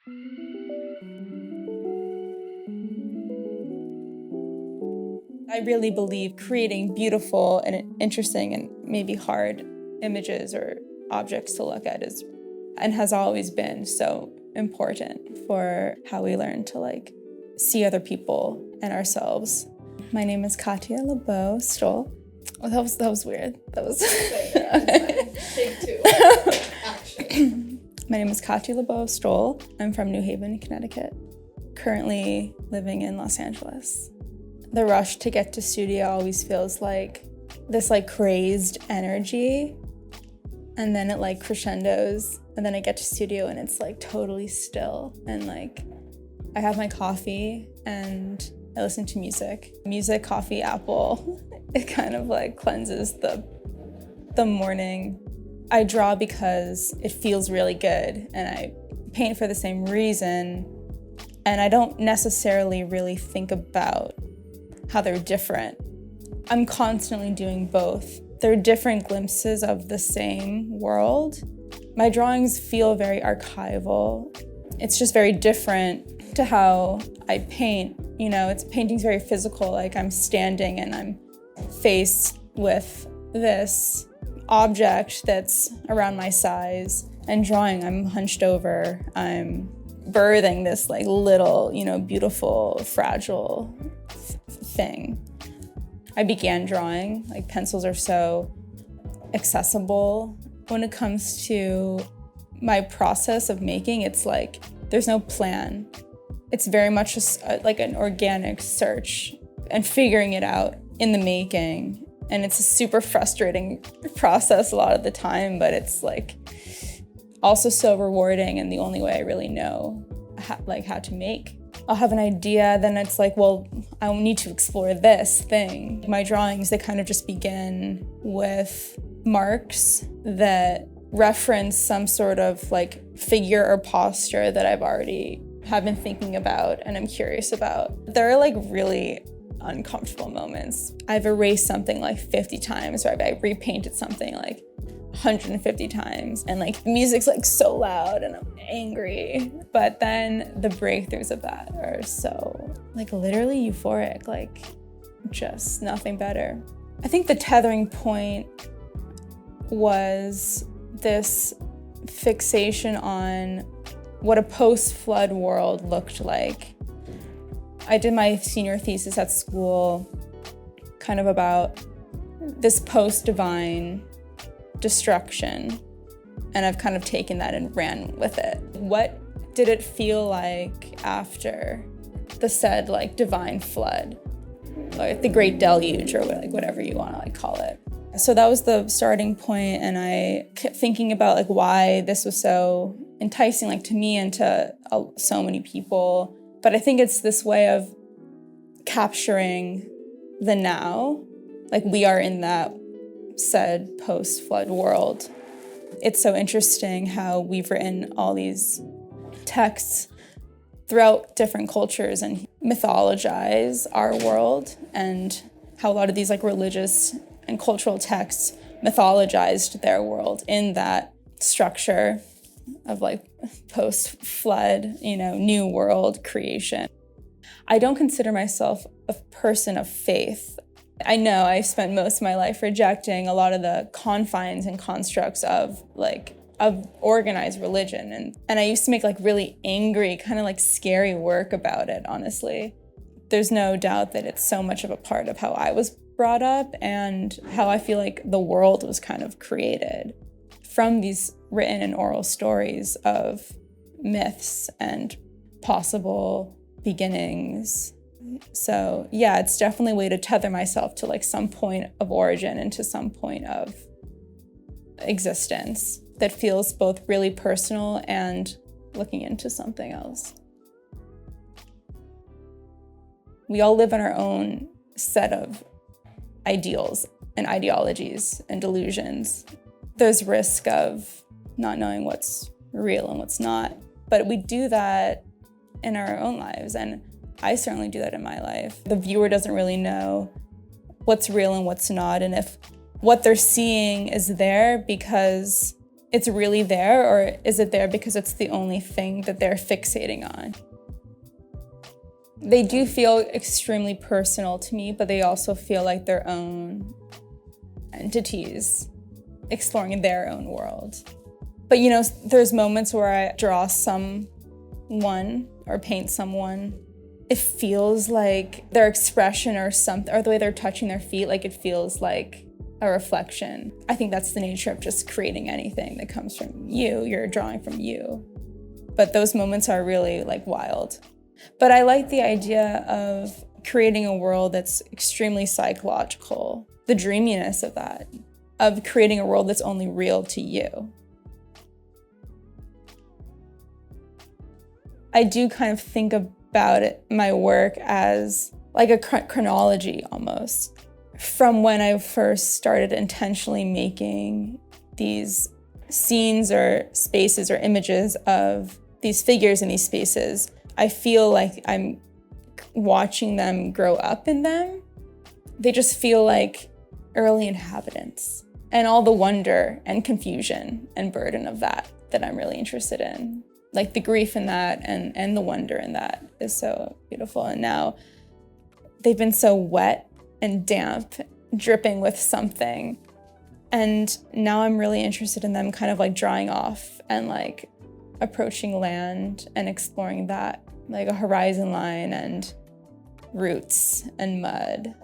I really believe creating beautiful and interesting and maybe hard images or objects to look at is and has always been so important for how we learn to see other people and ourselves. My name is Katya Labowe-Stoll. Oh, that was weird. That was okay. Take two. Action. My name is Katya Labowe-Stoll. I'm from New Haven, Connecticut. Currently living in Los Angeles. The rush to get to studio always feels like this crazed energy, and then it crescendos, and then I get to studio and it's totally still, and I have my coffee and I listen to music. Music, coffee, apple. It kind of cleanses the morning. I draw because it feels really good, and I paint for the same reason, and I don't necessarily really think about how they're different. I'm constantly doing both. They're different glimpses of the same world. My drawings feel very archival. It's just very different to how I paint. Painting's very physical, I'm standing and I'm faced with this object that's around my size. And drawing, I'm hunched over, I'm birthing this little, beautiful, fragile thing. I began drawing, pencils are so accessible. When it comes to my process of making, it's there's no plan. It's very much just an organic search and figuring it out in the making. And it's a super frustrating process a lot of the time, but it's also so rewarding, and the only way I really know how to make. I'll have an idea, then it's well, I need to explore this thing. My drawings, they kind of just begin with marks that reference some sort of figure or posture that I've already have been thinking about and I'm curious about. There are really uncomfortable moments. I've erased something 50 times, or I repainted something 150 times, and the music's so loud and I'm angry. But then the breakthroughs of that are so literally euphoric, just nothing better. I think the tethering point was this fixation on what a post-flood world looked like. I did my senior thesis at school kind of about this post-divine destruction, and I've kind of taken that and ran with it. What did it feel like after the said divine flood, the great deluge, or whatever you want to call it? So that was the starting point, and I kept thinking about why this was so enticing to me and to so many people. But I think it's this way of capturing the now, we are in that said post-flood world. It's so interesting how we've written all these texts throughout different cultures and mythologize our world, and how a lot of these religious and cultural texts mythologized their world in that structure of post-flood, new world creation. I don't consider myself a person of faith. I know I've spent most of my life rejecting a lot of the confines and constructs of organized religion. And I used to make really angry, kind of scary work about it, honestly. There's no doubt that it's so much of a part of how I was brought up and how I feel the world was kind of created from these written and oral stories of myths and possible beginnings. So yeah, it's definitely a way to tether myself to some point of origin and to some point of existence that feels both really personal and looking into something else. We all live in our own set of ideals and ideologies and delusions. There's risk of not knowing what's real and what's not, but we do that in our own lives, and I certainly do that in my life. The viewer doesn't really know what's real and what's not, and if what they're seeing is there because it's really there, or is it there because it's the only thing that they're fixating on? They do feel extremely personal to me, but they also feel like their own entities exploring their own world. But you know, there's moments where I draw someone or paint someone, it feels like their expression or something, or the way they're touching their feet, like it feels like a reflection. I think that's the nature of just creating anything that comes from you. You're drawing from you. But those moments are really like wild. But I like the idea of creating a world that's extremely psychological, the dreaminess of that, of creating a world that's only real to you. I do kind of think about my work as like a chronology almost. From when I first started intentionally making these scenes or spaces or images of these figures in these spaces, I feel like I'm watching them grow up in them. They just feel like early inhabitants, and all the wonder and confusion and burden of that I'm really interested in. Like the grief in that and the wonder in that is so beautiful. And now they've been so wet and damp, dripping with something. And now I'm really interested in them kind of like drying off and like approaching land and exploring that, like a horizon line and roots and mud.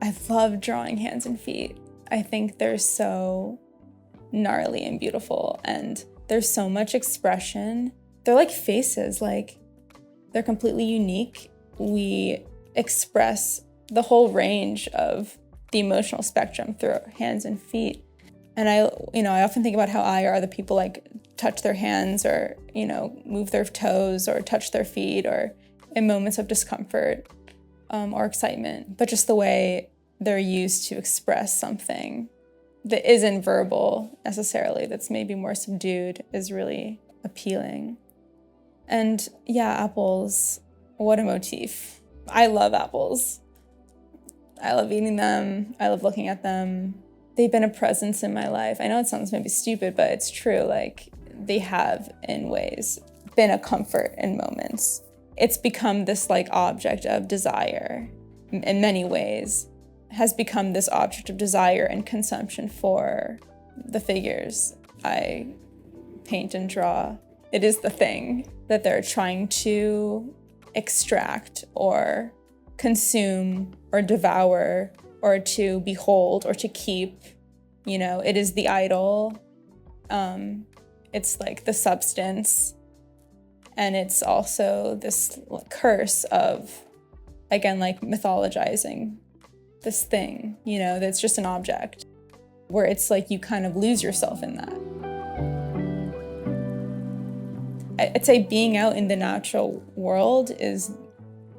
I love drawing hands and feet. I think they're so gnarly and beautiful, and there's so much expression. They're like faces, like they're completely unique. We express the whole range of the emotional spectrum through hands and feet. And I often think about how I or other people like touch their hands or, move their toes or touch their feet or in moments of discomfort or excitement, but just the way they're used to express something that isn't verbal necessarily, that's maybe more subdued, is really appealing. And yeah, apples, what a motif. I love apples. I love eating them. I love looking at them. They've been a presence in my life. I know it sounds maybe stupid, but it's true. Like they have, in ways, been a comfort in moments. It's become this like object of desire in many ways, has become this object of desire and consumption for the figures I paint and draw. It is the thing that they're trying to extract or consume or devour or to behold or to keep. It is the idol. It's like the substance. And it's also this curse of, again, like mythologizing this thing, that's just an object, where it's like you kind of lose yourself in that. I'd say being out in the natural world is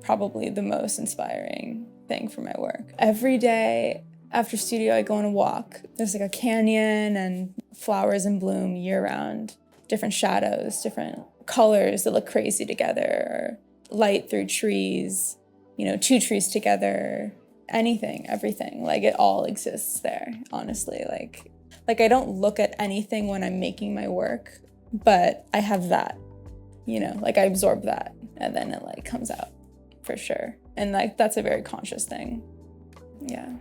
probably the most inspiring thing for my work. Every day after studio, I go on a walk. There's like a canyon and flowers in bloom year round, different shadows, different colors that look crazy together, or light through trees, two trees together, anything, everything, like it all exists there, honestly. Like I don't look at anything when I'm making my work, but I have that, like I absorb that and then it like comes out for sure. And like, that's a very conscious thing. Yeah.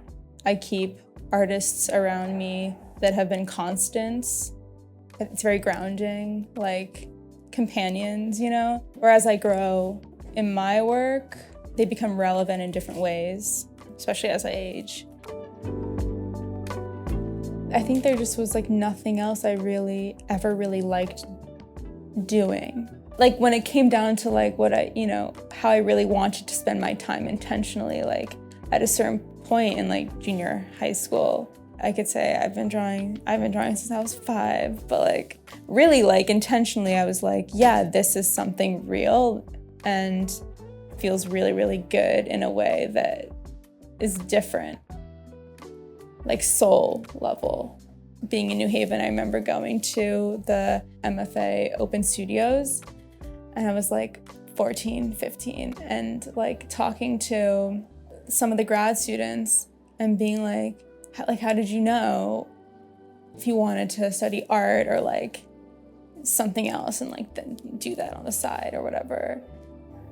I keep artists around me that have been constants. It's very grounding, like companions, Or as I grow in my work, they become relevant in different ways, especially as I age. I think there just was like nothing else I really ever really liked doing. Like when it came down to like what I, how I really wanted to spend my time intentionally, like at a certain point in like junior high school, I could say I've been drawing since I was 5, but like really like intentionally I was like, yeah, this is something real and feels really, really good in a way that is different, like soul level. Being in New Haven, I remember going to the MFA open studios and I was like 14, 15 and like talking to some of the grad students and being like, how did you know if you wanted to study art or like something else and like then do that on the side or whatever?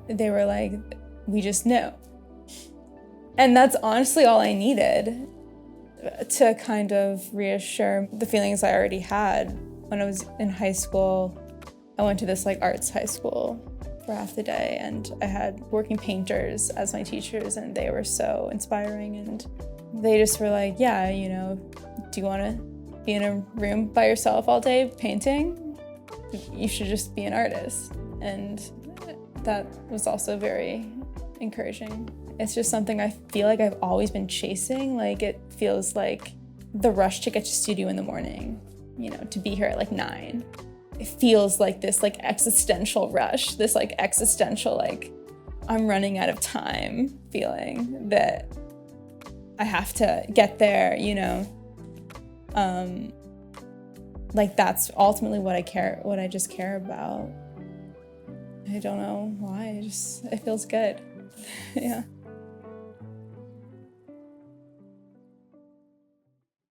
They were like, we just knew. And that's honestly all I needed to kind of reassure the feelings I already had. When I was in high school, I went to this like arts high school for half the day, and I had working painters as my teachers, and they were so inspiring, and they just were like, yeah, you know, do you want to be in a room by yourself all day painting? You should just be an artist. And that was also very encouraging. It's just something I feel like I've always been chasing. Like, it feels like the rush to get to studio in the morning, you know, to be here at like 9. It feels like this like existential rush, this like existential, like I'm running out of time feeling that I have to get there, you know. Like that's ultimately what I just care about. I don't know why, it feels good. Yeah.